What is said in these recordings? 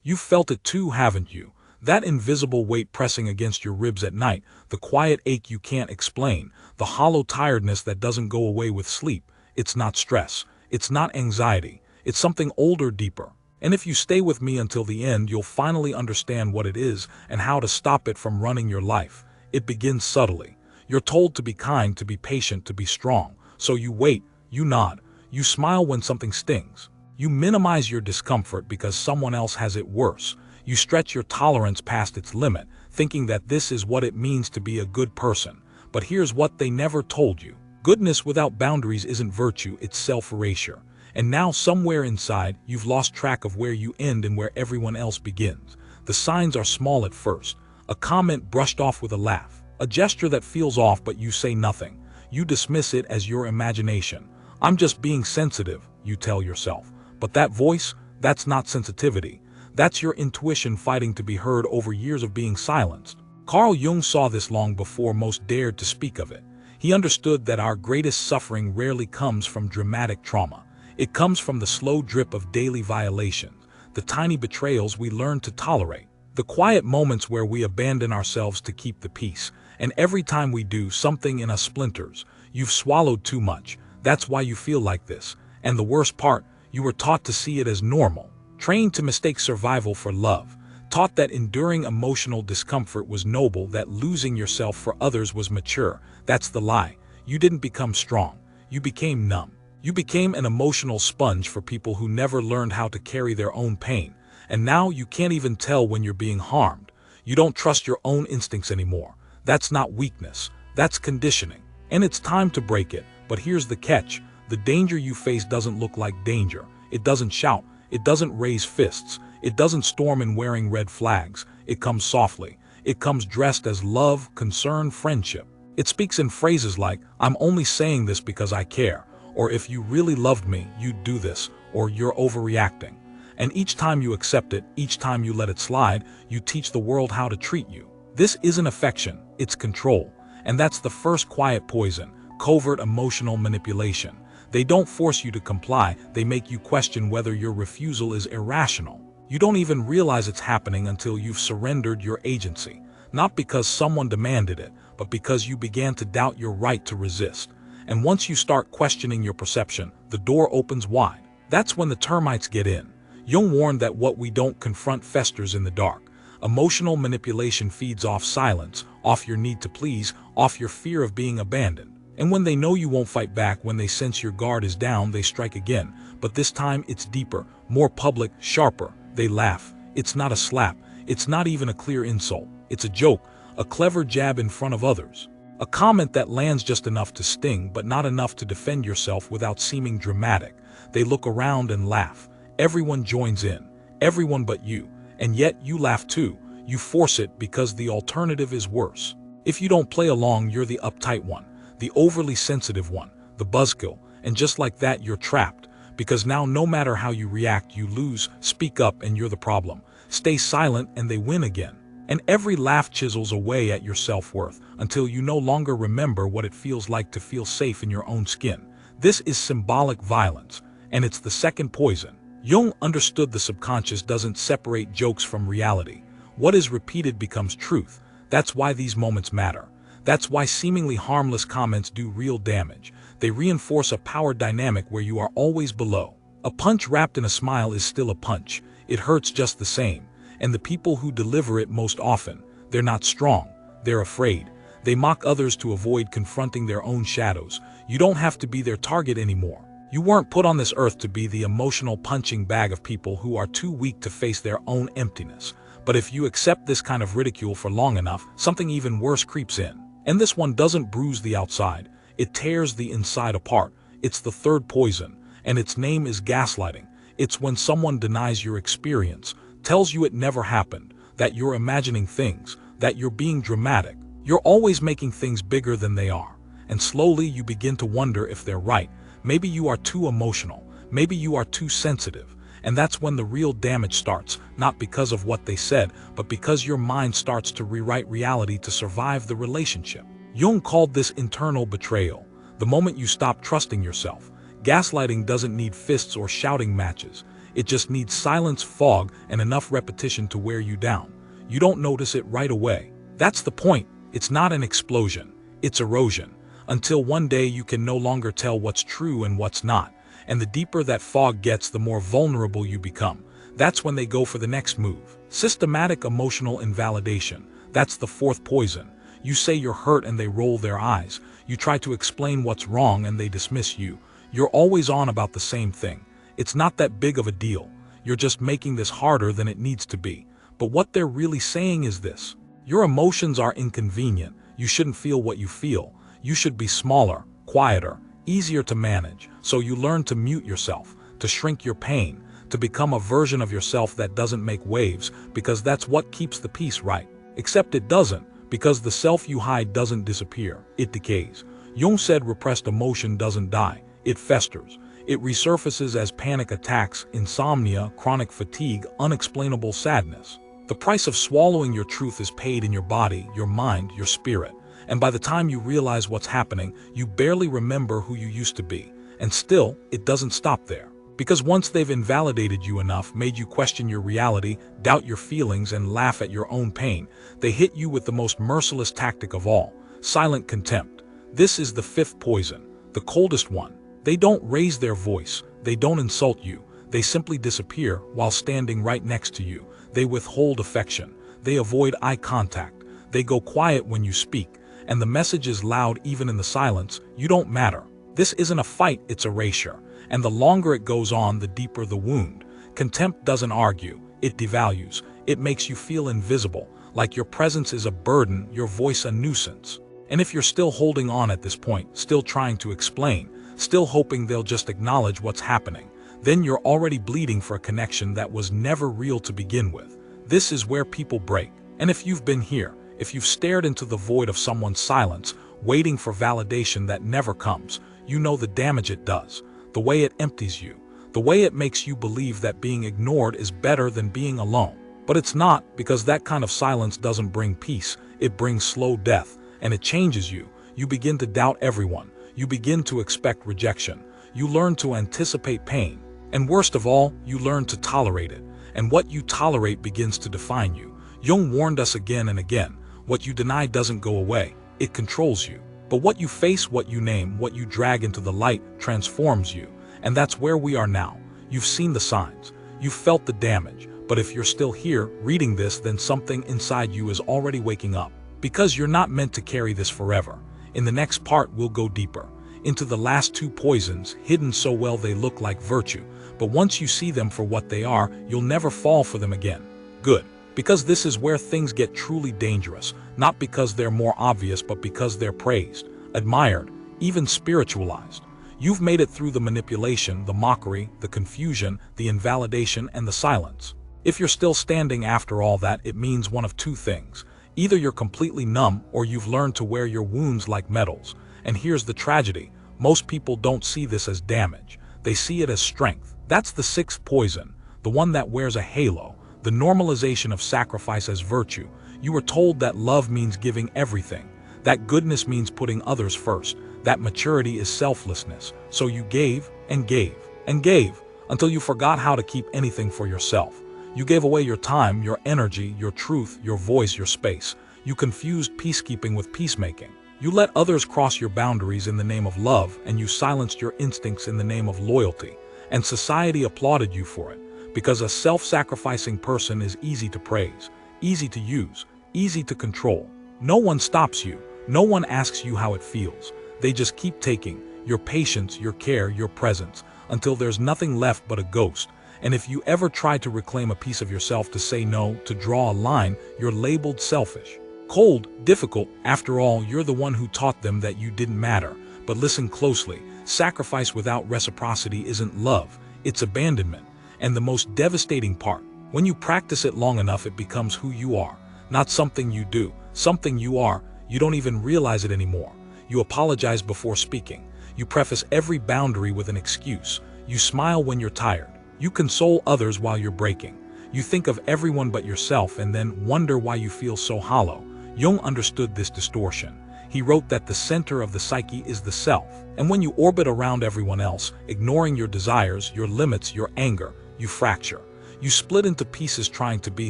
You've felt it too, haven't you? That invisible weight pressing against your ribs at night, the quiet ache you can't explain, the hollow tiredness that doesn't go away with sleep. It's not stress. It's not anxiety. It's something older, deeper. And if you stay with me until the end, you'll finally understand what it is and how to stop it from running your life. It begins subtly. You're told to be kind, to be patient, to be strong. So you wait, you nod, you smile when something stings. You minimize your discomfort because someone else has it worse. You stretch your tolerance past its limit, thinking that this is what it means to be a good person. But here's what they never told you. Goodness without boundaries isn't virtue, it's self-erasure. And now somewhere inside, you've lost track of where you end and where everyone else begins. The signs are small at first. A comment brushed off with a laugh. A gesture that feels off but you say nothing. You dismiss it as your imagination. I'm just being sensitive, you tell yourself. But that voice, that's not sensitivity. That's your intuition fighting to be heard over years of being silenced. Carl Jung saw this long before most dared to speak of it. He understood that our greatest suffering rarely comes from dramatic trauma. It comes from the slow drip of daily violations, the tiny betrayals we learn to tolerate, the quiet moments where we abandon ourselves to keep the peace. And every time we do, something in us splinters. You've swallowed too much. That's why you feel like this. And the worst part, you were taught to see it as normal, trained to mistake survival for love, taught that enduring emotional discomfort was noble, that losing yourself for others was mature. That's the lie. You didn't become strong. You became numb. You became an emotional sponge for people who never learned how to carry their own pain. And now you can't even tell when you're being harmed. You don't trust your own instincts anymore. That's not weakness. That's conditioning. And it's time to break it. But here's the catch. The danger you face doesn't look like danger. It doesn't shout. It doesn't raise fists. It doesn't storm in wearing red flags. It comes softly. It comes dressed as love, concern, friendship. It speaks in phrases like, I'm only saying this because I care, or if you really loved me, you'd do this, or you're overreacting. And each time you accept it, each time you let it slide, you teach the world how to treat you. This isn't affection, it's control. And that's the first quiet poison, covert emotional manipulation. They don't force you to comply, they make you question whether your refusal is irrational. You don't even realize it's happening until you've surrendered your agency. Not because someone demanded it, but because you began to doubt your right to resist. And once you start questioning your perception, the door opens wide. That's when the termites get in. Jung warned that what we don't confront festers in the dark. Emotional manipulation feeds off silence, off your need to please, off your fear of being abandoned. And when they know you won't fight back, when they sense your guard is down, they strike again. But this time it's deeper, more public, sharper. They laugh. It's not a slap. It's not even a clear insult. It's a joke, a clever jab in front of others. A comment that lands just enough to sting, but not enough to defend yourself without seeming dramatic. They look around and laugh. Everyone joins in. Everyone but you. And yet you laugh too. You force it because the alternative is worse. If you don't play along, you're the uptight one, the overly sensitive one, the buzzkill. And just like that, you're trapped. Because now no matter how you react, you lose. Speak up and you're the problem. Stay silent and they win again. And every laugh chisels away at your self-worth until you no longer remember what it feels like to feel safe in your own skin. This is symbolic violence, and it's the second poison. Jung understood the subconscious doesn't separate jokes from reality. What is repeated becomes truth. That's why these moments matter. That's why seemingly harmless comments do real damage. They reinforce a power dynamic where you are always below. A punch wrapped in a smile is still a punch. It hurts just the same. And the people who deliver it most often, they're not strong, they're afraid. They mock others to avoid confronting their own shadows. You don't have to be their target anymore. You weren't put on this earth to be the emotional punching bag of people who are too weak to face their own emptiness. But if you accept this kind of ridicule for long enough, something even worse creeps in. And this one doesn't bruise the outside, it tears the inside apart. It's the third poison, and its name is gaslighting. It's when someone denies your experience, tells you it never happened, that you're imagining things, that you're being dramatic. You're always making things bigger than they are. And slowly you begin to wonder if they're right. Maybe you are too emotional. Maybe you are too sensitive. And that's when the real damage starts, not because of what they said, but because your mind starts to rewrite reality to survive the relationship. Jung called this internal betrayal. The moment you stop trusting yourself. Gaslighting doesn't need fists or shouting matches. It just needs silence, fog, and enough repetition to wear you down. You don't notice it right away. That's the point. It's not an explosion. It's erosion. Until one day you can no longer tell what's true and what's not. And the deeper that fog gets, the more vulnerable you become. That's when they go for the next move. Systematic emotional invalidation. That's the fourth poison. You say you're hurt and they roll their eyes. You try to explain what's wrong and they dismiss you. You're always on about the same thing. It's not that big of a deal. You're just making this harder than it needs to be. But what they're really saying is this: your emotions are inconvenient. You shouldn't feel what you feel. You should be smaller, quieter, easier to manage. So you learn to mute yourself, to shrink your pain, to become a version of yourself that doesn't make waves, because that's what keeps the peace, right? Except it doesn't, because the self you hide doesn't disappear, it decays. Jung said repressed emotion doesn't die, it festers. It resurfaces as panic attacks, insomnia, chronic fatigue, unexplainable sadness. The price of swallowing your truth is paid in your body, your mind, your spirit. And by the time you realize what's happening, you barely remember who you used to be. And still, it doesn't stop there. Because once they've invalidated you enough, made you question your reality, doubt your feelings, and laugh at your own pain, they hit you with the most merciless tactic of all: silent contempt. This is the fifth poison, the coldest one. They don't raise their voice, they don't insult you, they simply disappear while standing right next to you. They withhold affection, they avoid eye contact, they go quiet when you speak, and the message is loud even in the silence: you don't matter. This isn't a fight, it's erasure. And the longer it goes on, the deeper the wound. Contempt doesn't argue, it devalues. It makes you feel invisible, like your presence is a burden, your voice a nuisance. And if you're still holding on at this point, still trying to explain, still hoping they'll just acknowledge what's happening, then you're already bleeding for a connection that was never real to begin with. This is where people break. And if you've been here, if you've stared into the void of someone's silence, waiting for validation that never comes, you know the damage it does. The way it empties you, the way it makes you believe that being ignored is better than being alone. But it's not, because that kind of silence doesn't bring peace, it brings slow death, and it changes you. You begin to doubt everyone, you begin to expect rejection, you learn to anticipate pain, and worst of all, you learn to tolerate it, and what you tolerate begins to define you. Jung warned us again and again, what you deny doesn't go away, it controls you. But what you face, what you name, what you drag into the light, transforms you. And that's where we are now. You've seen the signs. You've felt the damage. But if you're still here, reading this, then something inside you is already waking up. Because you're not meant to carry this forever. In the next part, we'll go deeper into the last two poisons, hidden so well they look like virtue. But once you see them for what they are, you'll never fall for them again. Good. Because this is where things get truly dangerous, not because they're more obvious, but because they're praised, admired, even spiritualized. You've made it through the manipulation, the mockery, the confusion, the invalidation, and the silence. If you're still standing after all that, it means one of two things. Either you're completely numb, or you've learned to wear your wounds like medals. And here's the tragedy: most people don't see this as damage. They see it as strength. That's the sixth poison, the one that wears a halo. The normalization of sacrifice as virtue. You were told that love means giving everything, that goodness means putting others first, that maturity is selflessness. So you gave and gave and gave until you forgot how to keep anything for yourself. You gave away your time, your energy, your truth, your voice, your space. You confused peacekeeping with peacemaking. You let others cross your boundaries in the name of love, and you silenced your instincts in the name of loyalty. And society applauded you for it. Because a self-sacrificing person is easy to praise, easy to use, easy to control. No one stops you. No one asks you how it feels. They just keep taking your patience, your care, your presence, until there's nothing left but a ghost. And if you ever try to reclaim a piece of yourself, to say no, to draw a line, you're labeled selfish. Cold, difficult. After all, you're the one who taught them that you didn't matter. But listen closely. Sacrifice without reciprocity isn't love. It's abandonment. And the most devastating part, when you practice it long enough, it becomes who you are. Not something you do, something you are. You don't even realize it anymore. You apologize before speaking. You preface every boundary with an excuse. You smile when you're tired. You console others while you're breaking. You think of everyone but yourself and then wonder why you feel so hollow. Jung understood this distortion. He wrote that the center of the psyche is the self. And when you orbit around everyone else, ignoring your desires, your limits, your anger, you fracture. You split into pieces trying to be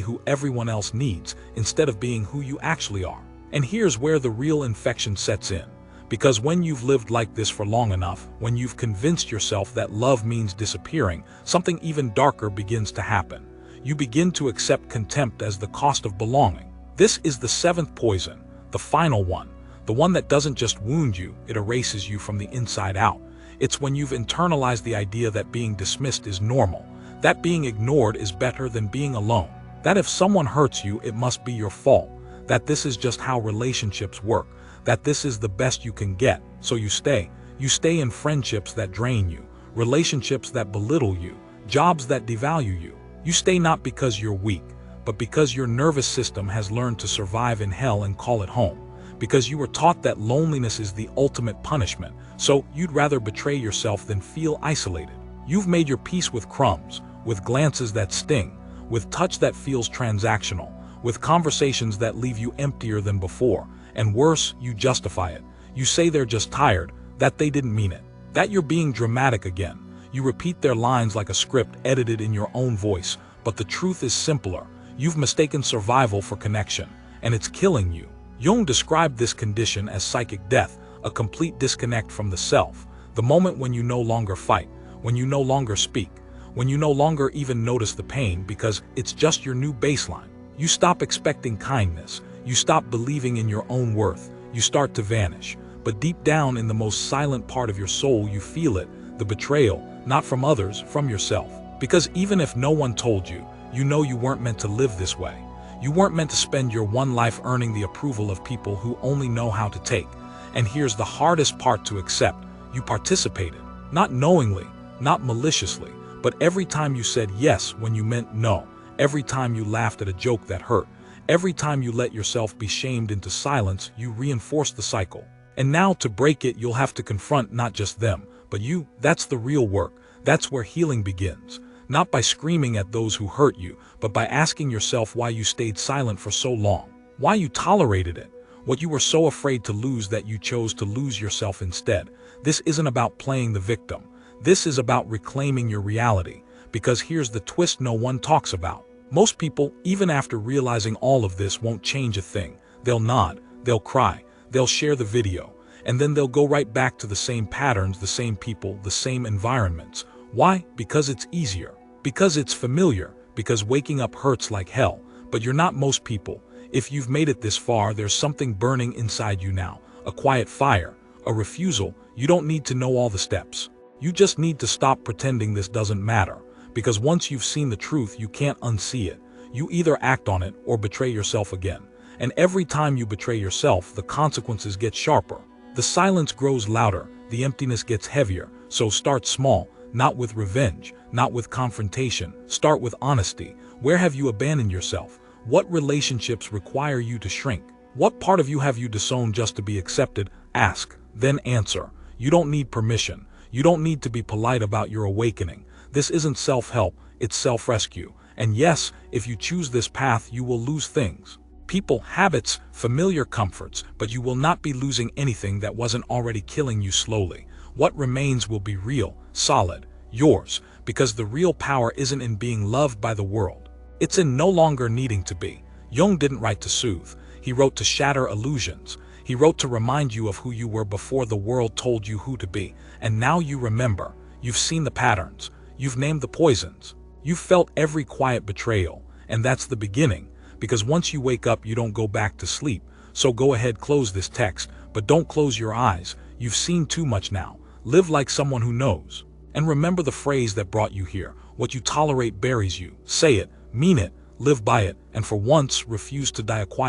who everyone else needs instead of being who you actually are. And here's where the real infection sets in. Because when you've lived like this for long enough, when you've convinced yourself that love means disappearing, something even darker begins to happen. You begin to accept contempt as the cost of belonging. This is the seventh poison, the final one, the one that doesn't just wound you, it erases you from the inside out. It's when you've internalized the idea that being dismissed is normal, that being ignored is better than being alone, that if someone hurts you, it must be your fault, that this is just how relationships work, that this is the best you can get, so you stay. You stay in friendships that drain you, relationships that belittle you, jobs that devalue you. You stay not because you're weak, but because your nervous system has learned to survive in hell and call it home. Because you were taught that loneliness is the ultimate punishment, so you'd rather betray yourself than feel isolated. You've made your peace with crumbs, with glances that sting, with touch that feels transactional, with conversations that leave you emptier than before, and worse, you justify it. You say they're just tired, that they didn't mean it, that you're being dramatic again. You repeat their lines like a script edited in your own voice, but the truth is simpler. You've mistaken survival for connection, and it's killing you. Jung described this condition as psychic death, a complete disconnect from the self, the moment when you no longer fight, when you no longer speak, when you no longer even notice the pain because it's just your new baseline. You stop expecting kindness, you stop believing in your own worth, you start to vanish. But deep down in the most silent part of your soul you feel it, the betrayal, not from others, from yourself. Because even if no one told you, you know you weren't meant to live this way. You weren't meant to spend your one life earning the approval of people who only know how to take. And here's the hardest part to accept. You participated, not knowingly, not maliciously, but every time you said yes when you meant no, every time you laughed at a joke that hurt, every time you let yourself be shamed into silence, you reinforced the cycle. And now to break it, you'll have to confront not just them, but you. That's the real work. That's where healing begins. Not by screaming at those who hurt you, but by asking yourself why you stayed silent for so long, why you tolerated it, what you were so afraid to lose that you chose to lose yourself instead. This isn't about playing the victim. This is about reclaiming your reality, because here's the twist no one talks about. Most people, even after realizing all of this, won't change a thing. They'll nod, they'll cry, they'll share the video, and then they'll go right back to the same patterns, the same people, the same environments. Why? Because it's easier. Because it's familiar, because waking up hurts like hell. But you're not most people. If you've made it this far, there's something burning inside you now, a quiet fire, a refusal. You don't need to know all the steps. You just need to stop pretending this doesn't matter, because once you've seen the truth, you can't unsee it. You either act on it or betray yourself again. And every time you betray yourself, the consequences get sharper. The silence grows louder, the emptiness gets heavier. So start small. Not with revenge, not with confrontation. Start with honesty. Where have you abandoned yourself? What relationships require you to shrink? What part of you have you disowned just to be accepted? Ask, then answer. You don't need permission. You don't need to be polite about your awakening. This isn't self-help, it's self-rescue. And yes, if you choose this path, you will lose things. People, habits, familiar comforts, but you will not be losing anything that wasn't already killing you slowly. What remains will be real, solid, yours, because the real power isn't in being loved by the world. It's in no longer needing to be. Jung didn't write to soothe. He wrote to shatter illusions. He wrote to remind you of who you were before the world told you who to be. And now you remember. You've seen the patterns. You've named the poisons. You've felt every quiet betrayal. And that's the beginning. Because once you wake up, you don't go back to sleep. So go ahead, close this text, but don't close your eyes. You've seen too much now. Live like someone who knows. And remember the phrase that brought you here. What you tolerate buries you. Say it, mean it, live by it, and for once refuse to die a quiet